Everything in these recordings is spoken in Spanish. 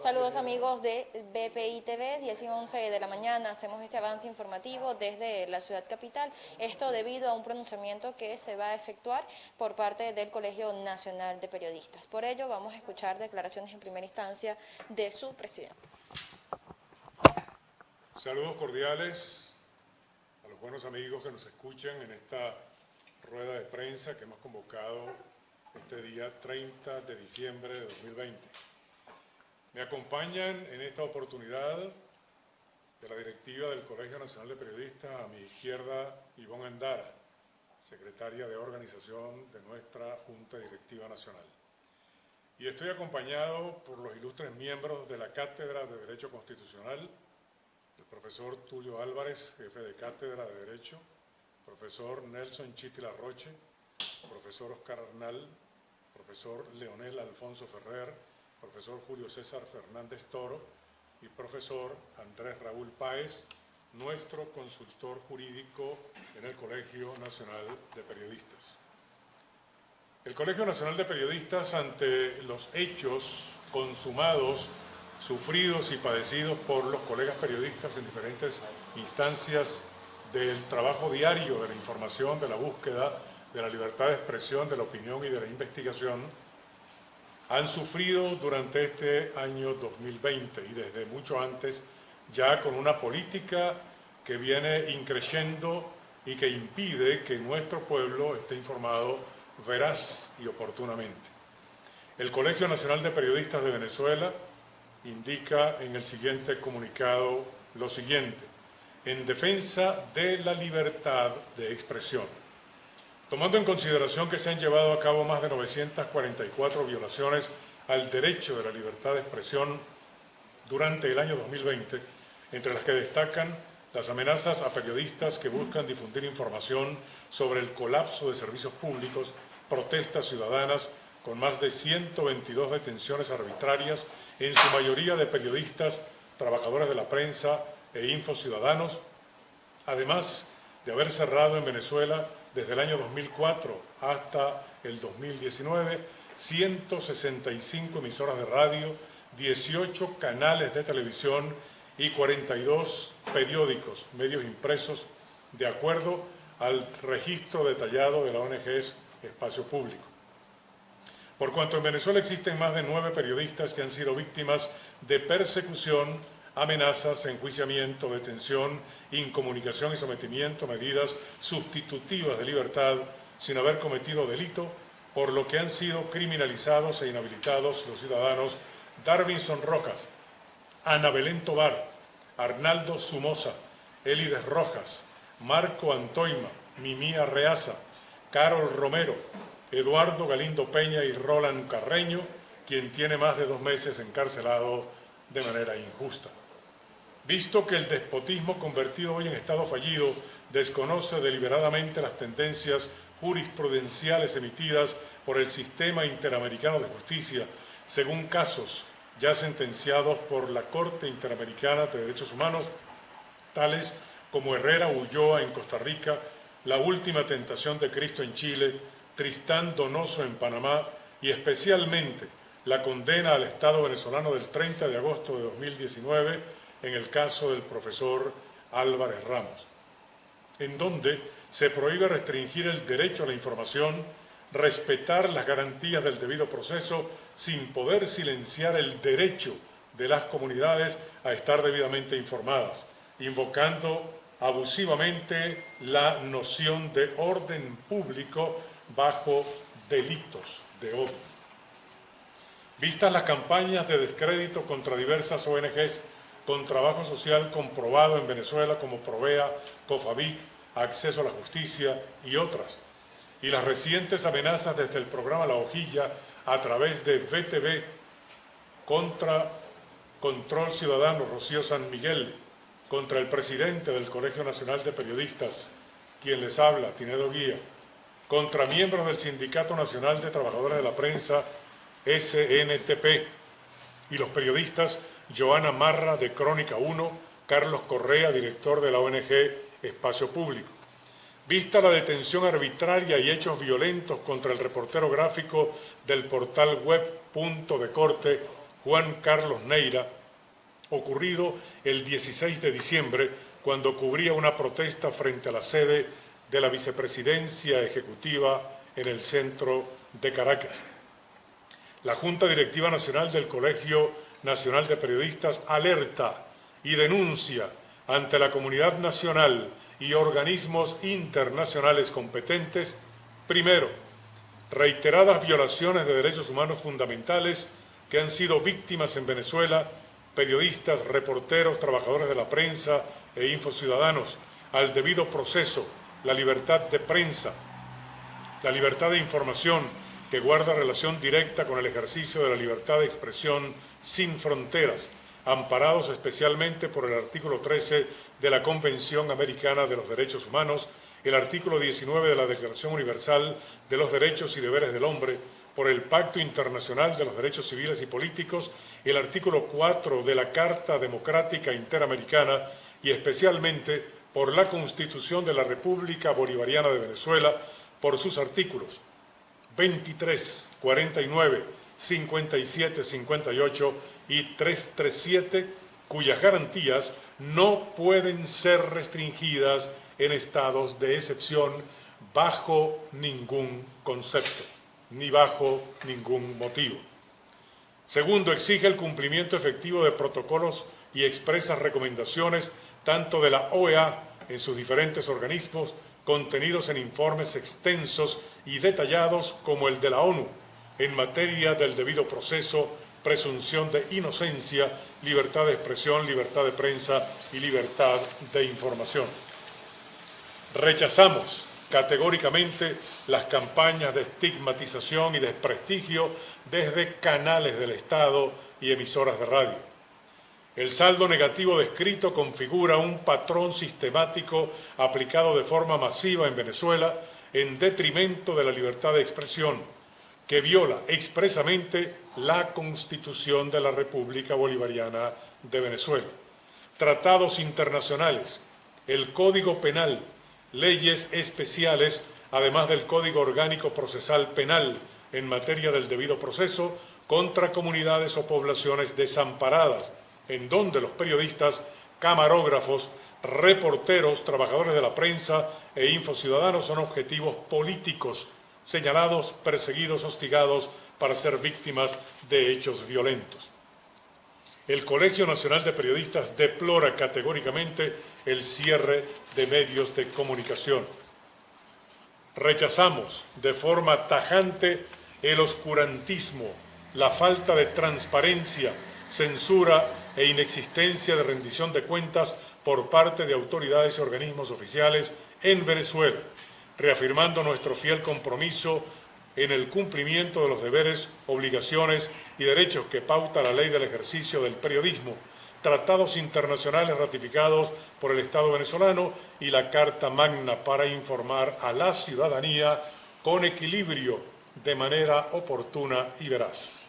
Saludos amigos de BPI TV, 10 y 11 de la mañana hacemos este avance informativo desde la ciudad capital. Esto debido a un pronunciamiento que se va a efectuar por parte del Colegio Nacional de Periodistas. Por ello vamos a escuchar declaraciones en primera instancia de su presidente. Saludos cordiales a los buenos amigos que nos escuchan en esta rueda de prensa que hemos convocado este día 30 de diciembre de 2020. Me acompañan en esta oportunidad de la directiva del Colegio Nacional de Periodistas, a mi izquierda Ivonne Andara, secretaria de organización de nuestra Junta Directiva Nacional. Y estoy acompañado por los ilustres miembros de la Cátedra de Derecho Constitucional, el profesor Tulio Álvarez, jefe de Cátedra de Derecho, profesor Nelson Chitila Roche, profesor Oscar Arnal, profesor Leonel Alfonso Ferrer, profesor Julio César Fernández Toro y profesor Andrés Raúl Páez, nuestro consultor jurídico en el Colegio Nacional de Periodistas. El Colegio Nacional de Periodistas, ante los hechos consumados, sufridos y padecidos por los colegas periodistas en diferentes instancias del trabajo diario, de la información, de la búsqueda, de la libertad de expresión, de la opinión y de la investigación, han sufrido durante este año 2020 y desde mucho antes ya con una política que viene increciendo y que impide que nuestro pueblo esté informado veraz y oportunamente. El Colegio Nacional de Periodistas de Venezuela indica en el siguiente comunicado lo siguiente: en defensa de la libertad de expresión. Tomando en consideración que se han llevado a cabo más de 944 violaciones al derecho de la libertad de expresión durante el año 2020, entre las que destacan las amenazas a periodistas que buscan difundir información sobre el colapso de servicios públicos, protestas ciudadanas con más de 122 detenciones arbitrarias, en su mayoría de periodistas, trabajadores de la prensa e infociudadanos, además de haber cerrado en Venezuela desde el año 2004 hasta el 2019, 165 emisoras de radio, 18 canales de televisión y 42 periódicos, medios impresos, de acuerdo al registro detallado de la ONG Espacio Público. Por cuanto en Venezuela existen más de 9 periodistas que han sido víctimas de persecución, amenazas, enjuiciamiento, detención, incomunicación y sometimiento a medidas sustitutivas de libertad sin haber cometido delito, por lo que han sido criminalizados e inhabilitados los ciudadanos Darvinson Rojas, Ana Belén Tobar, Arnaldo Somoza, Elides Rojas, Marco Antoima, Mimí Arreaza, Carol Romero, Eduardo Galindo Peña y Roland Carreño, quien tiene más de 2 meses encarcelado de manera injusta. Visto que el despotismo convertido hoy en Estado fallido desconoce deliberadamente las tendencias jurisprudenciales emitidas por el Sistema Interamericano de Justicia, según casos ya sentenciados por la Corte Interamericana de Derechos Humanos, tales como Herrera Ulloa en Costa Rica, La Última Tentación de Cristo en Chile, Tristán Donoso en Panamá y especialmente la condena al Estado venezolano del 30 de agosto de 2019 en el caso del profesor Álvarez Ramos, en donde se prohíbe restringir el derecho a la información, respetar las garantías del debido proceso sin poder silenciar el derecho de las comunidades a estar debidamente informadas, invocando abusivamente la noción de orden público bajo delitos de odio. Vistas las campañas de descrédito contra diversas ONGs con trabajo social comprobado en Venezuela como Provea, Cofavic, Acceso a la Justicia y otras, y las recientes amenazas desde el programa La Hojilla a través de VTV contra Control Ciudadano Rocío San Miguel, contra el presidente del Colegio Nacional de Periodistas, quien les habla, Tinedo Guía, contra miembros del Sindicato Nacional de Trabajadores de la Prensa, SNTP, y los periodistas Joana Marra, de Crónica 1, Carlos Correa, director de la ONG Espacio Público. Vista la detención arbitraria y hechos violentos contra el reportero gráfico del portal web Punto de Corte, Juan Carlos Neira, ocurrido el 16 de diciembre, cuando cubría una protesta frente a la sede de la Vicepresidencia Ejecutiva en el centro de Caracas. La Junta Directiva Nacional del Colegio Nacional de Periodistas alerta y denuncia ante la comunidad nacional y organismos internacionales competentes, primero, reiteradas violaciones de derechos humanos fundamentales que han sido víctimas en Venezuela periodistas, reporteros, trabajadores de la prensa e infociudadanos, al debido proceso, la libertad de prensa, la libertad de información, que guarda relación directa con el ejercicio de la libertad de expresión sin fronteras, amparados especialmente por el artículo 13 de la Convención Americana de los Derechos Humanos, el artículo 19 de la Declaración Universal de los Derechos y Deberes del Hombre, por el Pacto Internacional de los Derechos Civiles y Políticos, el artículo 4 de la Carta Democrática Interamericana y especialmente por la Constitución de la República Bolivariana de Venezuela, por sus artículos 23, 49, 57, 58 y 337, cuyas garantías no pueden ser restringidas en estados de excepción bajo ningún concepto, ni bajo ningún motivo. Segundo, exige el cumplimiento efectivo de protocolos y expresas recomendaciones tanto de la OEA en sus diferentes organismos, contenidos en informes extensos y detallados, como el de la ONU en materia del debido proceso, presunción de inocencia, libertad de expresión, libertad de prensa y libertad de información. Rechazamos categóricamente las campañas de estigmatización y desprestigio desde canales del Estado y emisoras de radio. El saldo negativo descrito configura un patrón sistemático aplicado de forma masiva en Venezuela en detrimento de la libertad de expresión, que viola expresamente la Constitución de la República Bolivariana de Venezuela, tratados internacionales, el Código Penal, leyes especiales, además del Código Orgánico Procesal Penal en materia del debido proceso contra comunidades o poblaciones desamparadas, en donde los periodistas, camarógrafos, reporteros, trabajadores de la prensa e infociudadanos son objetivos políticos, señalados, perseguidos, hostigados para ser víctimas de hechos violentos. El Colegio Nacional de Periodistas deplora categóricamente el cierre de medios de comunicación. Rechazamos de forma tajante el oscurantismo, la falta de transparencia, censura e inexistencia de rendición de cuentas por parte de autoridades y organismos oficiales en Venezuela, reafirmando nuestro fiel compromiso en el cumplimiento de los deberes, obligaciones y derechos que pauta la Ley del Ejercicio del Periodismo, tratados internacionales ratificados por el Estado venezolano y la Carta Magna para informar a la ciudadanía con equilibrio, de manera oportuna y veraz.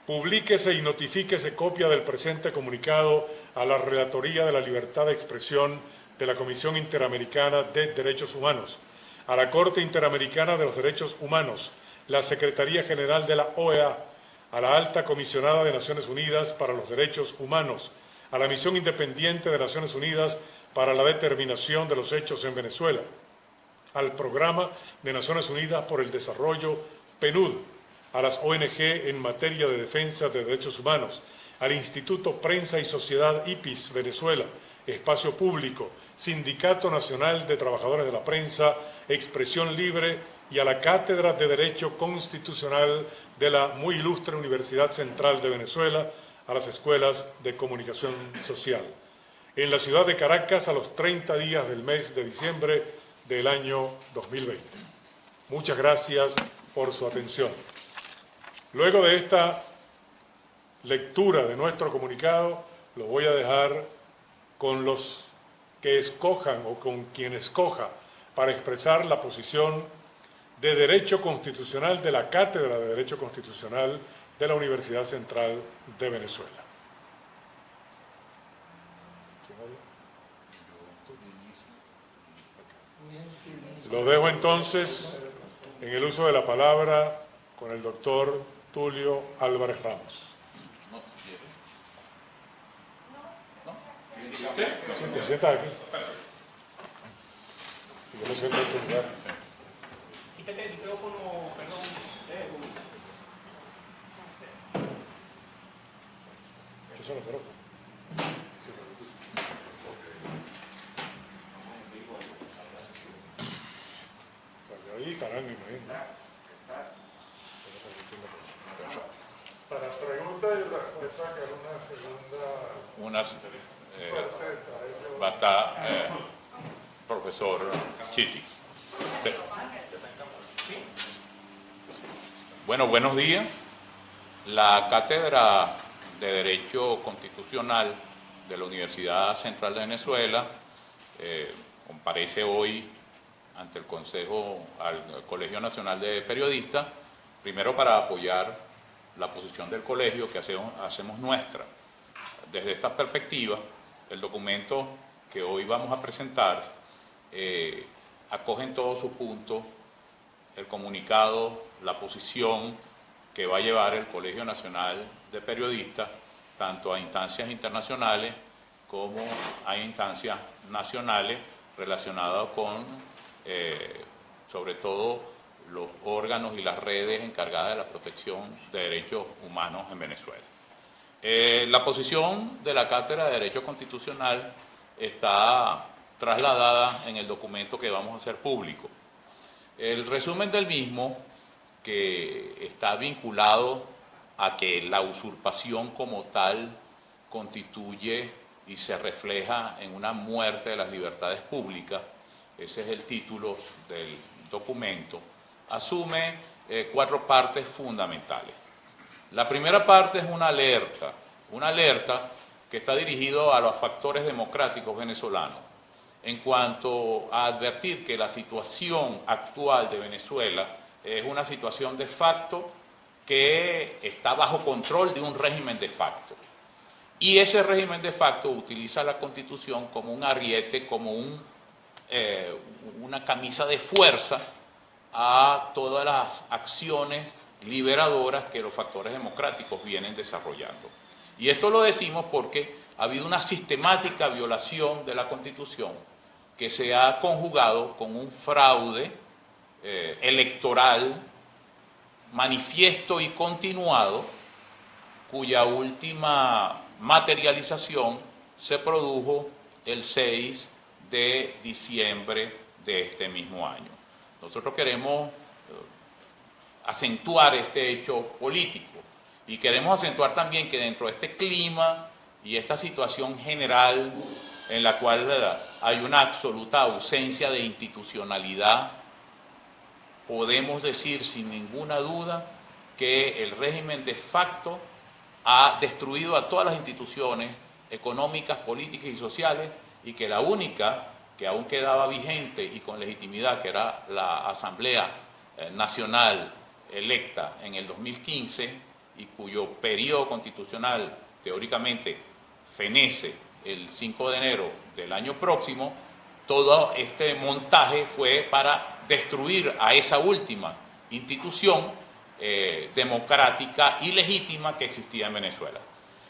Publíquese y notifíquese copia del presente comunicado a la Relatoría de la Libertad de Expresión de la Comisión Interamericana de Derechos Humanos, a la Corte Interamericana de los Derechos Humanos, la Secretaría General de la OEA, a la Alta Comisionada de Naciones Unidas para los Derechos Humanos, a la Misión Independiente de Naciones Unidas para la Determinación de los Hechos en Venezuela, al Programa de Naciones Unidas por el Desarrollo, PNUD, a las ONG en materia de defensa de derechos humanos, al Instituto Prensa y Sociedad IPIS Venezuela, Espacio Público, Sindicato Nacional de Trabajadores de la Prensa, Expresión Libre y a la Cátedra de Derecho Constitucional de la muy ilustre Universidad Central de Venezuela, a las escuelas de comunicación social. En la ciudad de Caracas, a los 30 días del mes de diciembre del año 2020. Muchas gracias por su atención. Luego de esta lectura de nuestro comunicado, lo voy a dejar con los que escojan o con quien escoja para expresar la posición de Derecho Constitucional de la Cátedra de Derecho Constitucional de la Universidad Central de Venezuela. Lo dejo entonces en el uso de la palabra con el doctor Tulio Álvarez Ramos. Sí, te sientas aquí. Yo me siento en tu lugar. Quítate el micrófono, perdón. Yo se lo creo. Sí, ahí estarán, me imagino. Para preguntas y respuestas, que es una segunda parte. Va a estar profesor Chiti. Bueno, buenos días. La Cátedra de Derecho Constitucional de la Universidad Central de Venezuela comparece hoy ante el Consejo, al Colegio Nacional de Periodistas, primero para apoyar la posición del colegio que hacemos nuestra. Desde esta perspectiva, el documento que hoy vamos a presentar acoge en todos sus puntos el comunicado, la posición que va a llevar el Colegio Nacional de Periodistas, tanto a instancias internacionales como a instancias nacionales relacionadas con, sobre todo, los órganos y las redes encargadas de la protección de derechos humanos en Venezuela. La posición de la Cátedra de Derecho Constitucional está trasladada en el documento que vamos a hacer público. El resumen del mismo, que está vinculado a que la usurpación como tal constituye y se refleja en una muerte de las libertades públicas, ese es el título del documento, asume 4 partes fundamentales. La primera parte es una alerta que está dirigida a los factores democráticos venezolanos en cuanto a advertir que la situación actual de Venezuela es una situación de facto que está bajo control de un régimen de facto. Y ese régimen de facto utiliza la Constitución como un ariete, como una camisa de fuerza a todas las acciones liberadoras que los factores democráticos vienen desarrollando. Y esto lo decimos porque ha habido una sistemática violación de la Constitución que se ha conjugado con un fraude electoral manifiesto y continuado, cuya última materialización se produjo el 6 de diciembre de este mismo año. Nosotros queremos acentuar este hecho político y queremos acentuar también que dentro de este clima y esta situación general en la cual hay una absoluta ausencia de institucionalidad, podemos decir sin ninguna duda que el régimen de facto ha destruido a todas las instituciones económicas, políticas y sociales, y que la única que aún quedaba vigente y con legitimidad, que era la Asamblea Nacional electa en el 2015 y cuyo periodo constitucional teóricamente fenece el 5 de enero del año próximo, todo este montaje fue para destruir a esa última institución democrática y legítima que existía en Venezuela.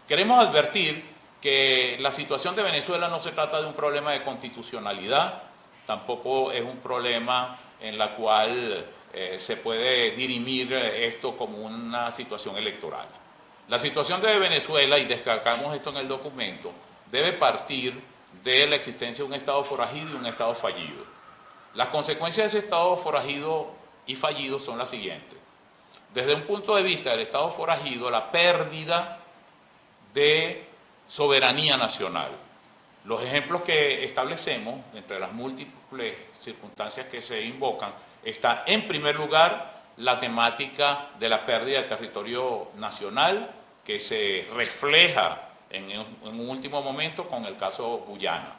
Queremos advertir que la situación de Venezuela no se trata de un problema de constitucionalidad, tampoco es un problema en la cual se puede dirimir esto como una situación electoral. La situación de Venezuela, y destacamos esto en el documento, debe partir de la existencia de un Estado forajido y un Estado fallido. Las consecuencias de ese Estado forajido y fallido son las siguientes. Desde un punto de vista del Estado forajido, la pérdida de soberanía nacional. Los ejemplos que establecemos, entre las múltiples circunstancias que se invocan, está en primer lugar la temática de la pérdida del territorio nacional, que se refleja en un último momento con el caso Guyana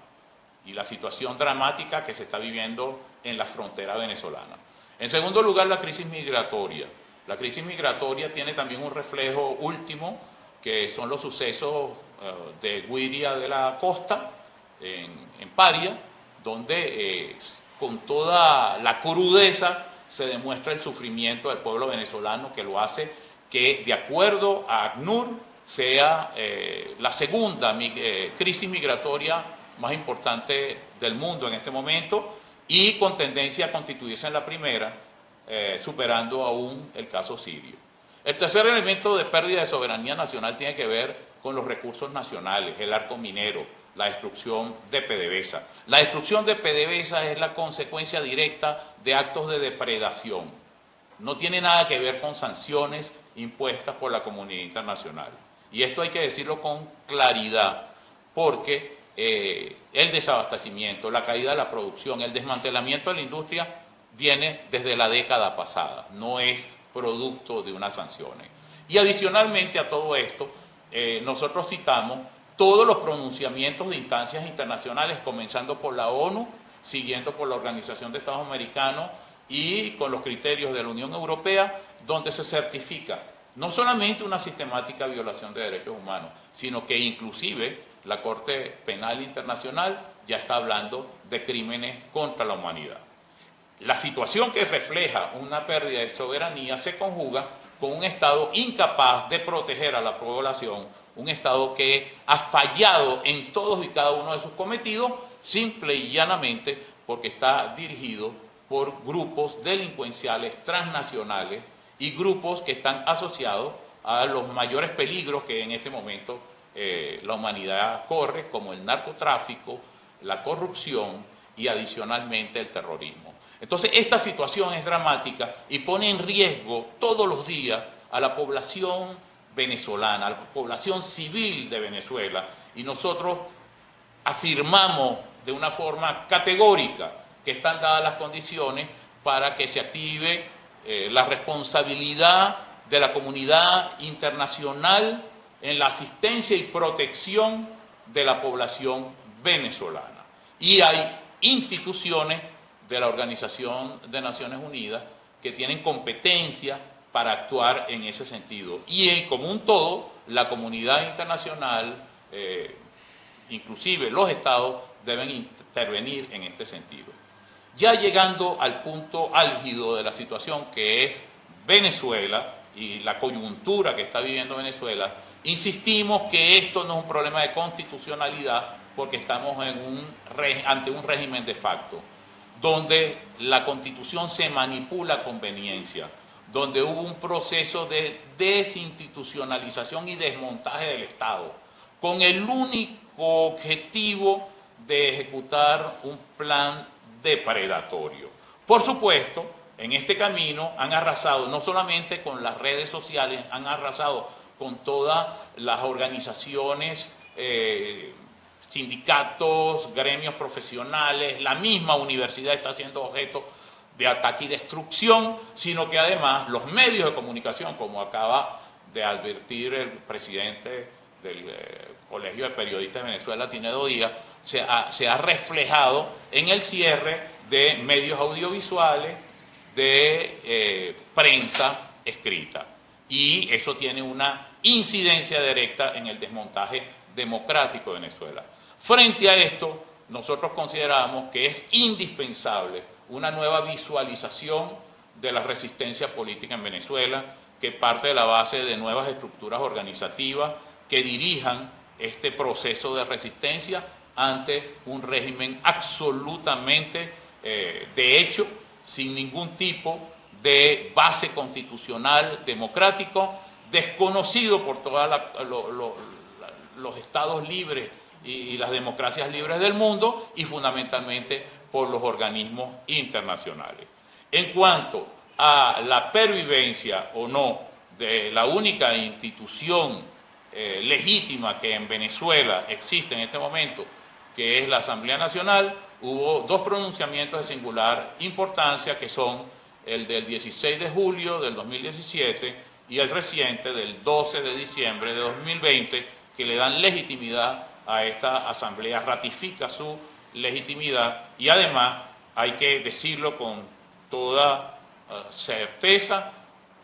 y la situación dramática que se está viviendo en la frontera venezolana. En segundo lugar, la crisis migratoria. La crisis migratoria tiene también un reflejo último, que son los sucesos de Guiria de la Costa, en Paria, donde con toda la crudeza se demuestra el sufrimiento del pueblo venezolano, que lo hace que, de acuerdo a ACNUR, sea la segunda crisis migratoria más importante del mundo en este momento y con tendencia a constituirse en la primera, superando aún el caso sirio. El tercer elemento de pérdida de soberanía nacional tiene que ver con los recursos nacionales, el arco minero, la destrucción de PDVSA. La destrucción de PDVSA es la consecuencia directa de actos de depredación. No tiene nada que ver con sanciones impuestas por la comunidad internacional. Y esto hay que decirlo con claridad, porque el desabastecimiento, la caída de la producción, el desmantelamiento de la industria viene desde la década pasada, no es producto de unas sanciones. Y adicionalmente a todo esto, nosotros citamos todos los pronunciamientos de instancias internacionales, comenzando por la ONU, siguiendo por la Organización de Estados Americanos y con los criterios de la Unión Europea, donde se certifica no solamente una sistemática violación de derechos humanos, sino que inclusive la Corte Penal Internacional ya está hablando de crímenes contra la humanidad. La situación que refleja una pérdida de soberanía se conjuga con un Estado incapaz de proteger a la población, un Estado que ha fallado en todos y cada uno de sus cometidos, simple y llanamente porque está dirigido por grupos delincuenciales transnacionales y grupos que están asociados a los mayores peligros que en este momento la humanidad corre, como el narcotráfico, la corrupción y adicionalmente el terrorismo. Entonces, esta situación es dramática y pone en riesgo todos los días a la población venezolana, a la población civil de Venezuela, y nosotros afirmamos de una forma categórica que están dadas las condiciones para que se active la responsabilidad de la comunidad internacional en la asistencia y protección de la población venezolana. Y hay instituciones de la Organización de Naciones Unidas que tienen competencia para actuar en ese sentido. Y como un todo, la comunidad internacional, inclusive los estados, deben intervenir en este sentido. Ya llegando al punto álgido de la situación, que es Venezuela y la coyuntura que está viviendo Venezuela, insistimos que esto no es un problema de constitucionalidad porque estamos ante un régimen de facto, donde la Constitución se manipula a conveniencia, donde hubo un proceso de desinstitucionalización y desmontaje del Estado, con el único objetivo de ejecutar un plan depredatorio. Por supuesto, en este camino han arrasado no solamente con las redes sociales, han arrasado con todas las organizaciones, sindicatos, gremios profesionales, la misma universidad está siendo objeto de ataque y destrucción, sino que además los medios de comunicación, como acaba de advertir el presidente del Colegio de Periodistas de Venezuela, Tinedo Díaz, se ha reflejado en el cierre de medios audiovisuales, de prensa escrita. Y eso tiene una incidencia directa en el desmontaje democrático de Venezuela. Frente a esto, nosotros consideramos que es indispensable una nueva visualización de la resistencia política en Venezuela, que parte de la base de nuevas estructuras organizativas que dirijan este proceso de resistencia ante un régimen absolutamente, de hecho, sin ningún tipo de base constitucional democrático, desconocido por todos los estados libres y las democracias libres del mundo y fundamentalmente por los organismos internacionales. En cuanto a la pervivencia o no de la única institución legítima que en Venezuela existe en este momento, que es la Asamblea Nacional, hubo dos pronunciamientos de singular importancia, que son el del 16 de julio del 2017 y el reciente del 12 de diciembre de 2020, que le dan legitimidad a esta Asamblea, ratifica su legitimidad y además, hay que decirlo con toda certeza,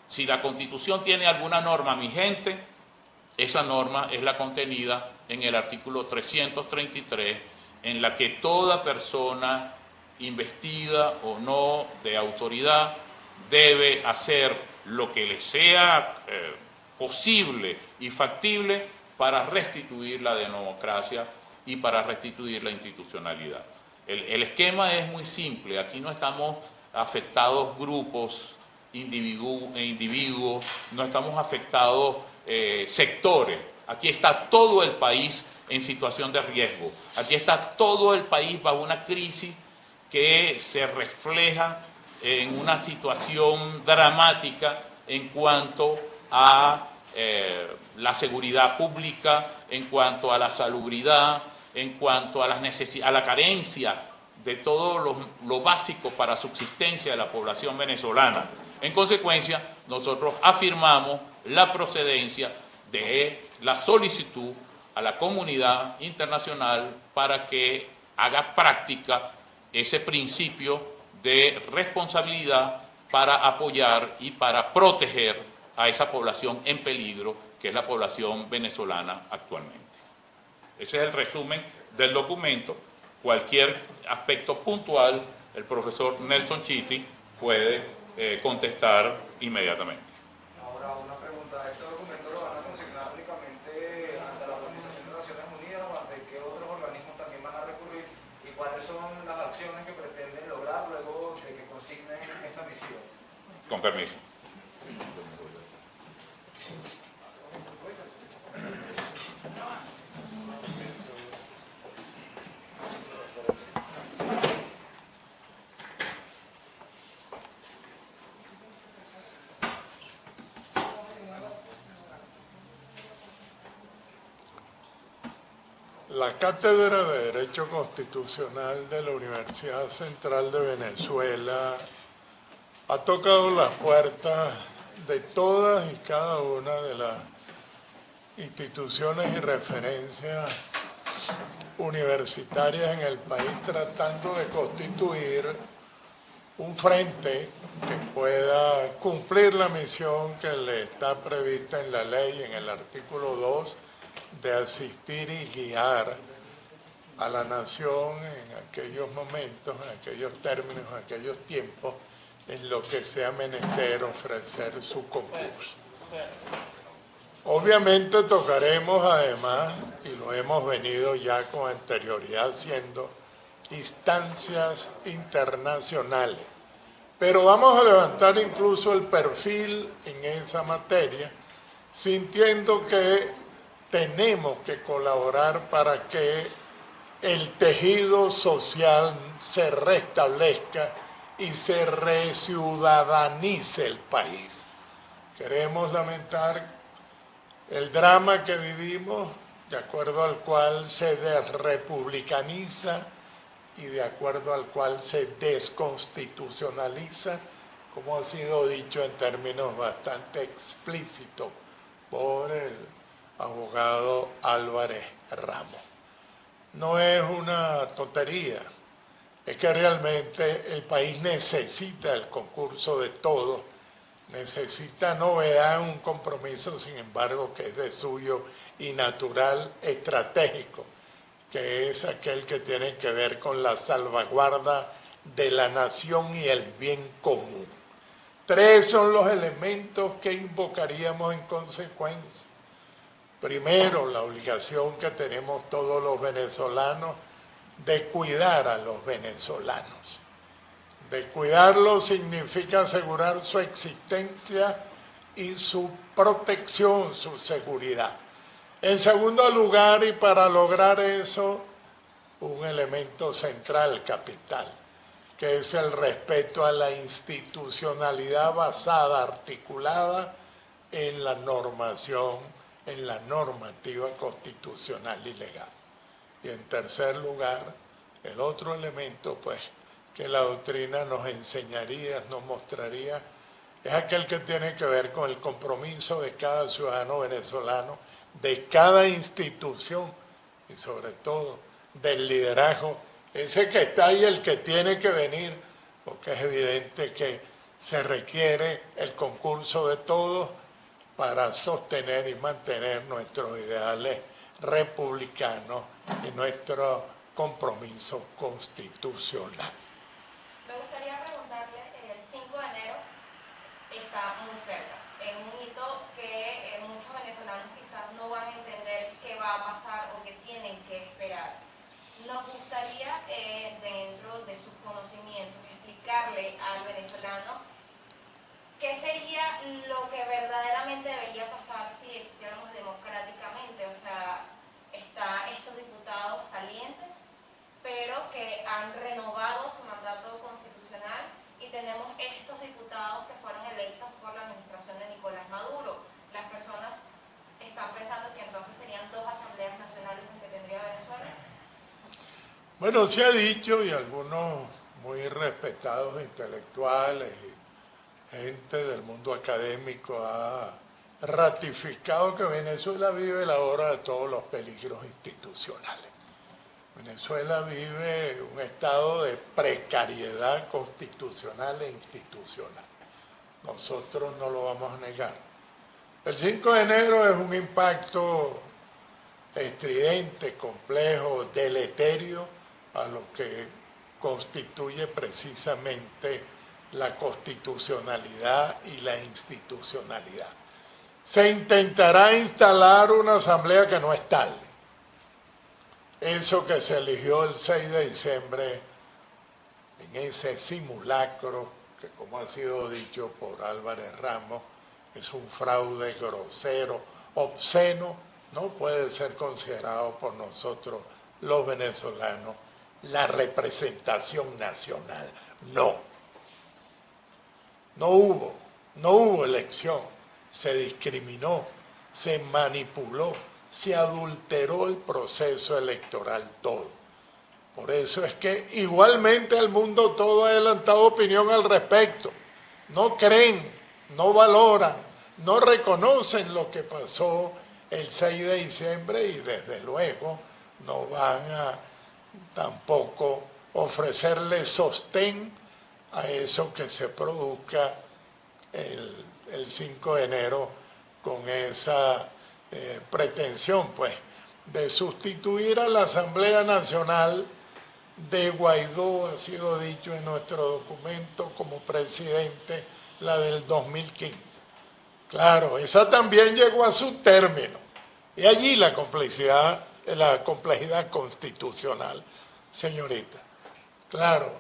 si la Constitución tiene alguna norma vigente, esa norma es la contenida en el artículo 333, en la que toda persona investida o no de autoridad debe hacer lo que le sea posible y factible para restituir la democracia y para restituir la institucionalidad. El esquema es muy simple, aquí no estamos afectados grupos, individuos, no estamos afectados sectores, aquí está todo el país en situación de riesgo, aquí está todo el país bajo una crisis que se refleja en una situación dramática en cuanto a la seguridad pública, en cuanto a la salubridad, en cuanto a la carencia de todo lo básico para subsistencia de la población venezolana. En consecuencia, nosotros afirmamos la procedencia de la solicitud a la comunidad internacional para que haga práctica ese principio de responsabilidad para apoyar y para proteger a esa población en peligro, que es la población venezolana actualmente. Ese es el resumen del documento. Cualquier aspecto puntual, el profesor Nelson Chitty puede contestar inmediatamente. Ahora, una pregunta. ¿Este documento lo van a consignar únicamente ante la Organización de Naciones Unidas o ante qué otros organismos también van a recurrir? ¿Y cuáles son las acciones que pretenden lograr luego de que consignen esta misión? Con permiso. La Cátedra de Derecho Constitucional de la Universidad Central de Venezuela ha tocado las puertas de todas y cada una de las instituciones y referencias universitarias en el país, tratando de constituir un frente que pueda cumplir la misión que le está prevista en la ley, en el artículo 2, de asistir y guiar a la nación en aquellos momentos, en aquellos términos, en aquellos tiempos, en lo que sea menester ofrecer su concurso. Obviamente tocaremos además, y lo hemos venido ya con anterioridad haciendo, instancias internacionales. Pero vamos a levantar incluso el perfil en esa materia, sintiendo que tenemos que colaborar para que el tejido social se restablezca y se reciudadanice el país. Queremos lamentar el drama que vivimos, de acuerdo al cual se desrepublicaniza y de acuerdo al cual se desconstitucionaliza, como ha sido dicho en términos bastante explícitos por el abogado Álvarez Ramos. No es una tontería, es que realmente el país necesita el concurso de todos, necesita novedad, un compromiso, sin embargo, que es de suyo y natural, estratégico, que es aquel que tiene que ver con la salvaguarda de la nación y el bien común. 3 son los elementos que invocaríamos en consecuencia. Primero, la obligación que tenemos todos los venezolanos de cuidar a los venezolanos. De cuidarlos significa asegurar su existencia y su protección, su seguridad. En segundo lugar, y para lograr eso, un elemento central, capital, que es el respeto a la institucionalidad basada, articulada en la normación, en la normativa constitucional y legal. Y en tercer lugar, el otro elemento, pues, que la doctrina nos enseñaría, nos mostraría, es aquel que tiene que ver con el compromiso de cada ciudadano venezolano, de cada institución y sobre todo del liderazgo, ese que está ahí, el que tiene que venir, porque es evidente que se requiere el concurso de todos para sostener y mantener nuestros ideales republicanos y nuestro compromiso constitucional. Me gustaría preguntarle, el 5 de enero está muy cerca. un hito que muchos venezolanos quizás no van a entender qué va a pasar o qué tienen que esperar. Nos gustaría, dentro de sus conocimientos, explicarle al venezolano qué sería lo que verdaderamente debería pasar si existiéramos democráticamente. O sea, estos diputados salientes, pero que han renovado su mandato constitucional, y tenemos estos diputados que fueron electos por la administración de Nicolás Maduro. Las personas están pensando que entonces serían dos asambleas nacionales las que tendría Venezuela. Bueno, se ha dicho, y algunos muy respetados intelectuales y gente del mundo académico ha ratificado que Venezuela vive la hora de todos los peligros institucionales. Venezuela vive un estado de precariedad constitucional e institucional. Nosotros no lo vamos a negar. El 5 de enero es un impacto estridente, complejo, deleterio a lo que constituye precisamente la constitucionalidad y la institucionalidad. Se intentará instalar una asamblea que no es tal. Eso que se eligió el 6 de diciembre en ese simulacro, que como ha sido dicho por Álvarez Ramos, es un fraude grosero, obsceno, no puede ser considerado por nosotros los venezolanos la representación nacional. No hubo elección, se discriminó, se manipuló, se adulteró el proceso electoral todo. Por eso es que igualmente el mundo todo ha adelantado opinión al respecto. No creen, no valoran, no reconocen lo que pasó el 6 de diciembre y desde luego no van a tampoco ofrecerle sostén a eso que se produzca el 5 de enero con esa pretensión, pues, de sustituir a la Asamblea Nacional de Guaidó, ha sido dicho en nuestro documento, como presidente, la del 2015. Claro, esa también llegó a su término. Y allí la complejidad constitucional, señorita. Claro,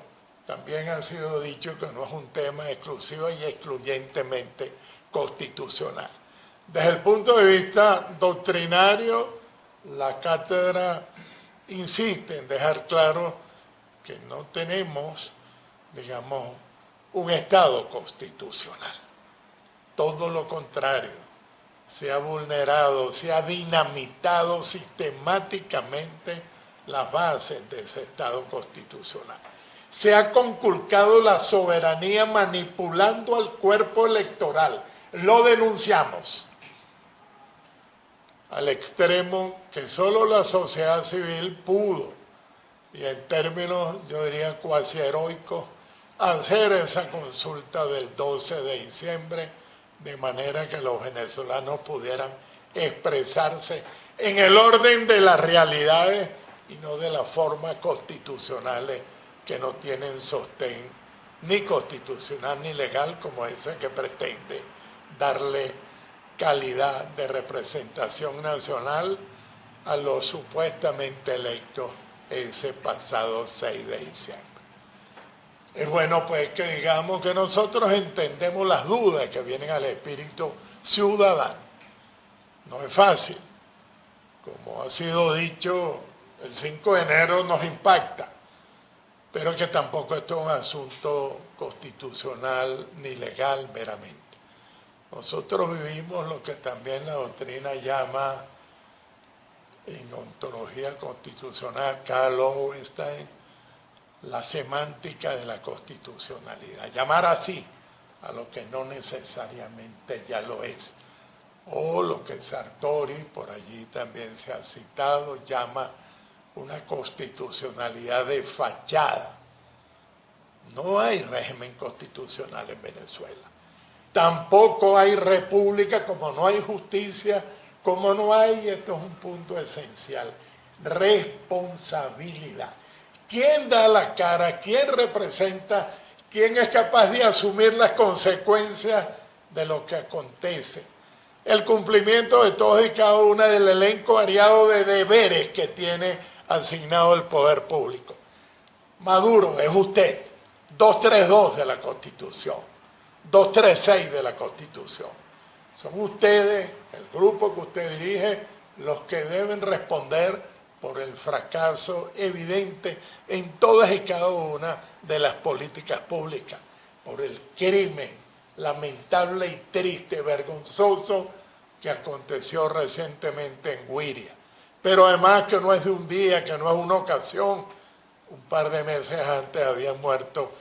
también ha sido dicho que no es un tema exclusivo y excluyentemente constitucional. Desde el punto de vista doctrinario, la cátedra insiste en dejar claro que no tenemos, digamos, un Estado constitucional. Todo lo contrario, se ha vulnerado, se ha dinamitado sistemáticamente las bases de ese Estado constitucional. Se ha conculcado la soberanía manipulando al cuerpo electoral. Lo denunciamos al extremo que solo la sociedad civil pudo, y en términos, yo diría, cuasi heroicos, hacer esa consulta del 12 de diciembre, de manera que los venezolanos pudieran expresarse en el orden de las realidades y no de las formas constitucionales que no tienen sostén ni constitucional ni legal, como ese que pretende darle calidad de representación nacional a los supuestamente electos ese pasado 6 de diciembre. Es bueno pues que digamos que nosotros entendemos las dudas que vienen al espíritu ciudadano. No es fácil. Como ha sido dicho, el 5 de enero nos impacta, pero que tampoco esto es un asunto constitucional ni legal meramente. Nosotros vivimos lo que también la doctrina llama, en ontología constitucional, Karl Lowenstein, la semántica de la constitucionalidad. Llamar así a lo que no necesariamente ya lo es. O lo que Sartori, por allí también se ha citado, llama una constitucionalidad de fachada. No hay régimen constitucional en Venezuela. Tampoco hay república, como no hay justicia, como no hay, esto es un punto esencial, responsabilidad. ¿Quién da la cara? ¿Quién representa? ¿Quién es capaz de asumir las consecuencias de lo que acontece, el cumplimiento de todos y cada una del elenco variado de deberes que tiene asignado el poder público. Maduro es usted, 232 de la Constitución, 236 de la Constitución. Son ustedes, el grupo que usted dirige, los que deben responder por el fracaso evidente en todas y cada una de las políticas públicas, por el crimen lamentable y triste, vergonzoso que aconteció recientemente en Güiria. Pero además que no es de un día, que no es una ocasión. Un par de meses antes habían muerto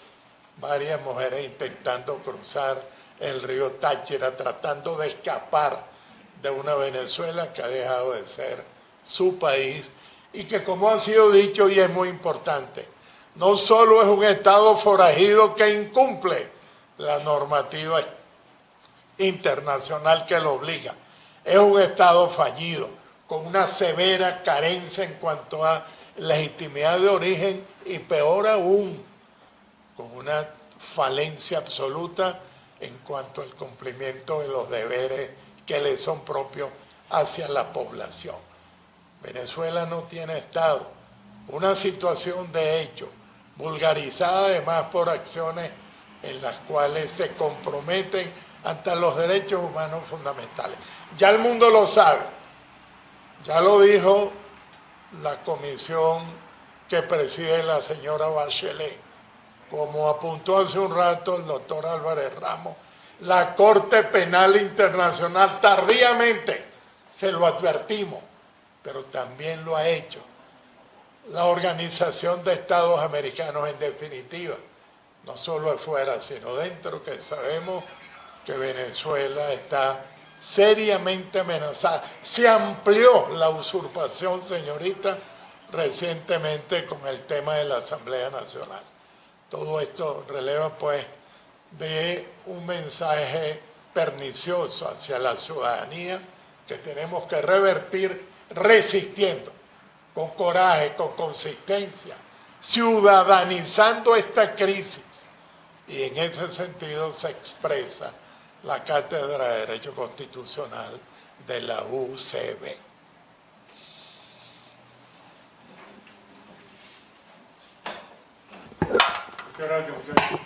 varias mujeres intentando cruzar el río Táchira, tratando de escapar de una Venezuela que ha dejado de ser su país y que, como ha sido dicho y es muy importante, no solo es un Estado forajido que incumple la normativa internacional que lo obliga, es un Estado fallido, con una severa carencia en cuanto a legitimidad de origen y peor aún, con una falencia absoluta en cuanto al cumplimiento de los deberes que le son propios hacia la población. Venezuela no tiene Estado, una situación de hecho, vulgarizada además por acciones en las cuales se comprometen ante los derechos humanos fundamentales. Ya el mundo lo sabe, ya lo dijo la comisión que preside la señora Bachelet, como apuntó hace un rato el doctor Álvarez Ramos, la Corte Penal Internacional tardíamente, se lo advertimos, pero también lo ha hecho la Organización de Estados Americanos, en definitiva, no solo afuera, sino dentro, que sabemos que Venezuela está seriamente amenazada. Se amplió la usurpación, señorita, recientemente con el tema de la Asamblea Nacional. Todo esto releva, pues, de un mensaje pernicioso hacia la ciudadanía que tenemos que revertir resistiendo, con coraje, con consistencia, ciudadanizando esta crisis. Y en ese sentido se expresa la Cátedra de Derecho Constitucional de la UCB. Muchas gracias, muchachos.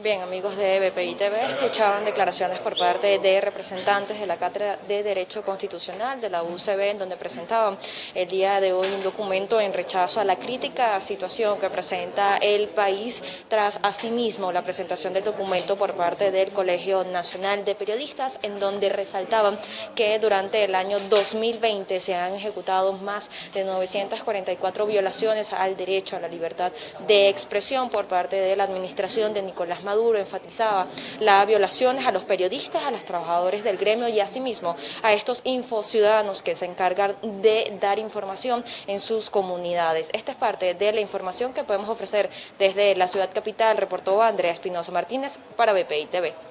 Bien, amigos de BPI TV, escuchaban declaraciones por parte de representantes de la Cátedra de Derecho Constitucional de la UCB, en donde presentaban el día de hoy un documento en rechazo a la crítica situación que presenta el país tras asimismo la presentación del documento por parte del Colegio Nacional de Periodistas, en donde resaltaban que durante el año 2020 se han ejecutado más de 944 violaciones al derecho a la libertad de expresión por parte de la administración de Nicolás Maduro. Enfatizaba las violaciones a los periodistas, a los trabajadores del gremio y asimismo a estos infociudadanos que se encargan de dar información en sus comunidades. Esta es parte de la información que podemos ofrecer desde la ciudad capital, reportó Andrea Espinosa Martínez para BPI TV.